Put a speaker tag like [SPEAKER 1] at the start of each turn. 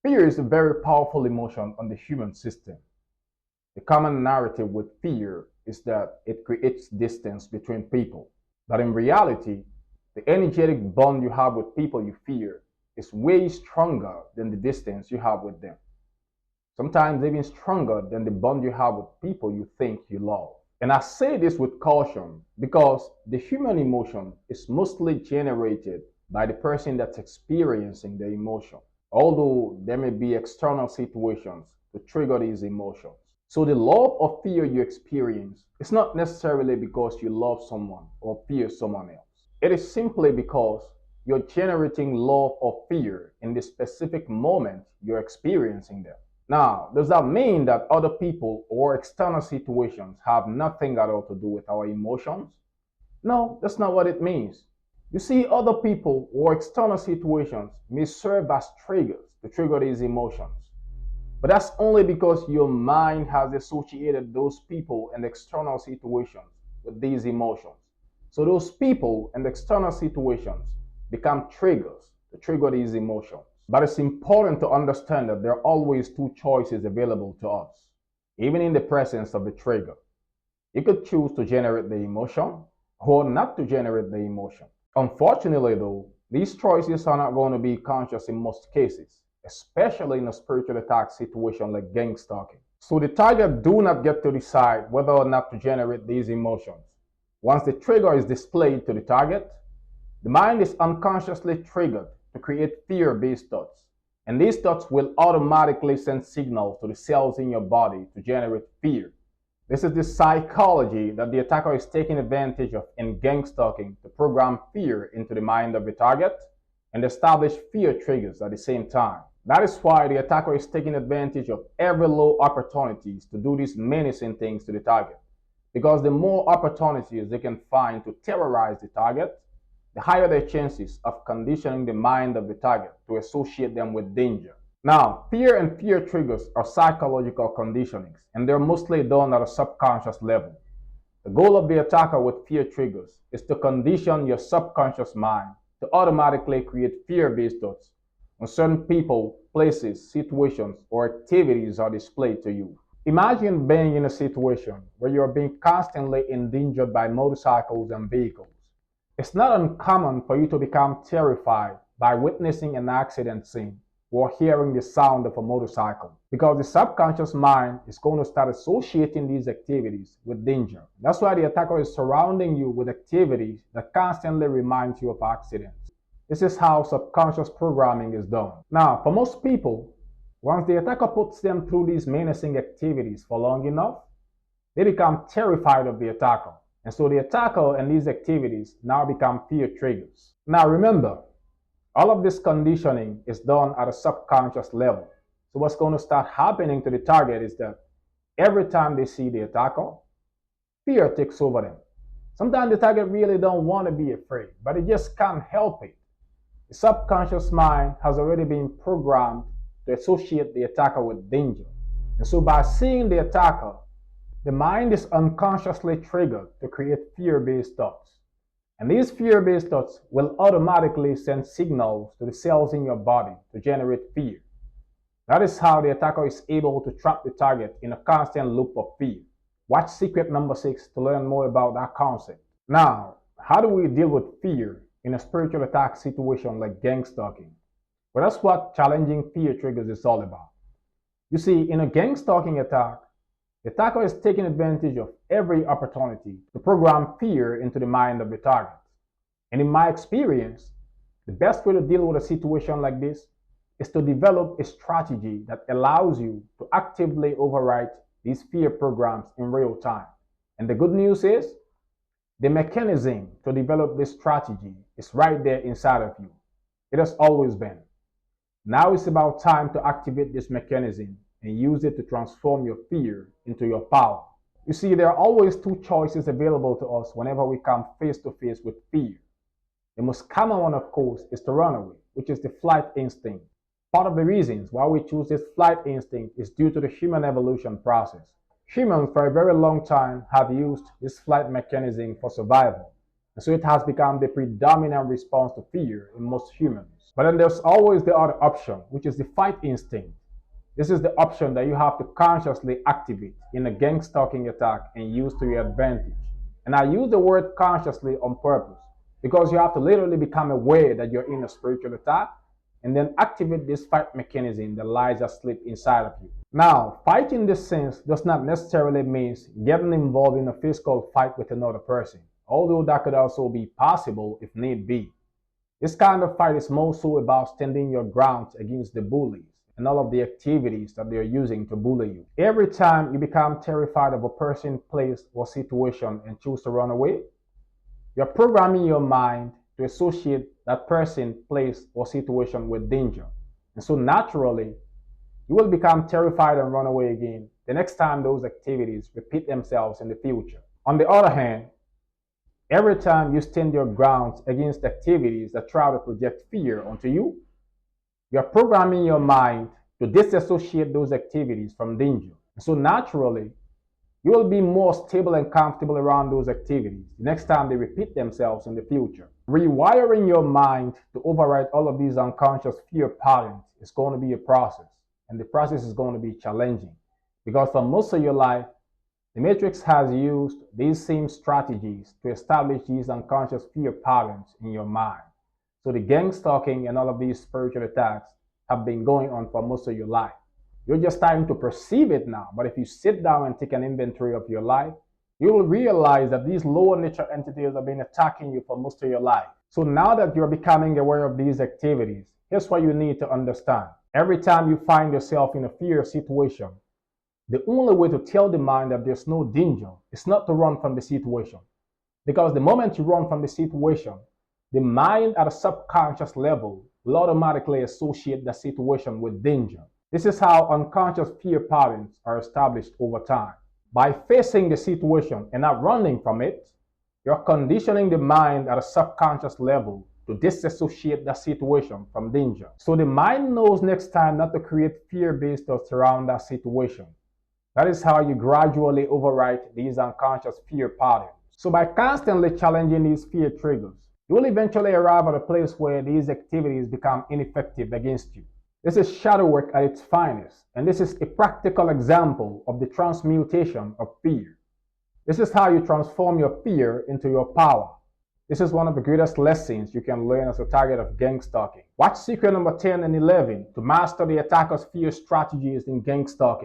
[SPEAKER 1] Fear is a very powerful emotion on the human system. The common narrative with fear is that it creates distance between people. But in reality, the energetic bond you have with people you fear is way stronger than the distance you have with them. Sometimes even stronger than the bond you have with people you think you love. And I say this with caution because the human emotion is mostly generated by the person that's experiencing the emotion, although there may be external situations to trigger these emotions. So the love or fear you experience is not necessarily because you love someone or fear someone else. It is simply because you're generating love or fear in the specific moment you're experiencing them. Now, does that mean that other people or external situations have nothing at all to do with our emotions? No, that's not what it means. You see, other people or external situations may serve as triggers to trigger these emotions. But that's only because your mind has associated those people and external situations with these emotions. So those people and external situations become triggers to trigger these emotions. But it's important to understand that there are always two choices available to us, even in the presence of the trigger. You could choose to generate the emotion or not to generate the emotion. Unfortunately, though, these choices are not going to be conscious in most cases, especially in a spiritual attack situation like gang stalking. So the target do not get to decide whether or not to generate these emotions. Once the trigger is displayed to the target, the mind is unconsciously triggered to create fear-based thoughts. And these thoughts will automatically send signals to the cells in your body to generate fear. This is the psychology that the attacker is taking advantage of in gang stalking to program fear into the mind of the target and establish fear triggers at the same time. That is why the attacker is taking advantage of every low opportunities to do these menacing things to the target. Because the more opportunities they can find to terrorize the target, the higher their chances of conditioning the mind of the target to associate them with danger. Now, fear and fear triggers are psychological conditionings, and they're mostly done at a subconscious level. The goal of the attacker with fear triggers is to condition your subconscious mind to automatically create fear-based thoughts when certain people, places, situations, or activities are displayed to you. Imagine being in a situation where you are being constantly endangered by motorcycles and vehicles. It's not uncommon for you to become terrified by witnessing an accident scene or hearing the sound of a motorcycle because the subconscious mind is going to start associating these activities with danger. That's why the attacker is surrounding you with activities that constantly remind you of accidents. This is how subconscious programming is done. Now, for most people, once the attacker puts them through these menacing activities for long enough, they become terrified of the attacker. And so the attacker and these activities now become fear triggers. Now remember, all of this conditioning is done at a subconscious level. So what's going to start happening to the target is that every time they see the attacker, fear takes over them. Sometimes the target really don't want to be afraid, but it just can't help it. The subconscious mind has already been programmed to associate the attacker with danger. And so by seeing the attacker, the mind is unconsciously triggered to create fear-based thoughts. And these fear-based thoughts will automatically send signals to the cells in your body to generate fear. That is how the attacker is able to trap the target in a constant loop of fear. Watch secret number 6 to learn more about that concept. Now, how do we deal with fear in a spiritual attack situation like gang stalking? Well, that's what challenging fear triggers is all about. You see, in a gang stalking attack, the attacker is taking advantage of every opportunity to program fear into the mind of the target. And in my experience, the best way to deal with a situation like this is to develop a strategy that allows you to actively override these fear programs in real time. And the good news is, the mechanism to develop this strategy is right there inside of you. It has always been. Now it's about time to activate this mechanism and use it to transform your fear into your power. You see, there are always two choices available to us whenever we come face to face with fear. The most common one, of course, is to run away, which is the flight instinct. Part of the reasons why we choose this flight instinct is due to the human evolution process. Humans, for a very long time, have used this flight mechanism for survival. And so it has become the predominant response to fear in most humans. But then there's always the other option, which is the fight instinct. This is the option that you have to consciously activate in a gang stalking attack and use to your advantage. And I use the word consciously on purpose because you have to literally become aware that you're in a spiritual attack and then activate this fight mechanism that lies asleep inside of you. Now, fight in this sense does not necessarily mean getting involved in a physical fight with another person, although that could also be possible if need be. This kind of fight is more so about standing your ground against the bullies and all of the activities that they're using to bully you. Every time you become terrified of a person, place, or situation and choose to run away, you're programming your mind to associate that person, place, or situation with danger. And so naturally, you will become terrified and run away again the next time those activities repeat themselves in the future. On the other hand, every time you stand your ground against activities that try to project fear onto you, you're programming your mind to disassociate those activities from danger. And so naturally, you will be more stable and comfortable around those activities the next time they repeat themselves in the future. Rewiring your mind to override all of these unconscious fear patterns is going to be a process, and the process is going to be challenging because for most of your life, the Matrix has used these same strategies to establish these unconscious fear patterns in your mind. So the gang stalking and all of these spiritual attacks have been going on for most of your life. You're just starting to perceive it now, but if you sit down and take an inventory of your life, you will realize that these lower nature entities have been attacking you for most of your life. So now that you're becoming aware of these activities, here's what you need to understand. Every time you find yourself in a fear situation, the only way to tell the mind that there's no danger is not to run from the situation. Because the moment you run from the situation, the mind at a subconscious level will automatically associate the situation with danger. This is how unconscious fear patterns are established over time. By facing the situation and not running from it, you're conditioning the mind at a subconscious level to disassociate the situation from danger. So the mind knows next time not to create fear-based thoughts around that situation. That is how you gradually overwrite these unconscious fear patterns. So by constantly challenging these fear triggers, you will eventually arrive at a place where these activities become ineffective against you. This is shadow work at its finest, and this is a practical example of the transmutation of fear. This is how you transform your fear into your power. This is one of the greatest lessons you can learn as a target of gang stalking. Watch secret number 10 and 11 to master the attacker's fear strategies in gang stalking.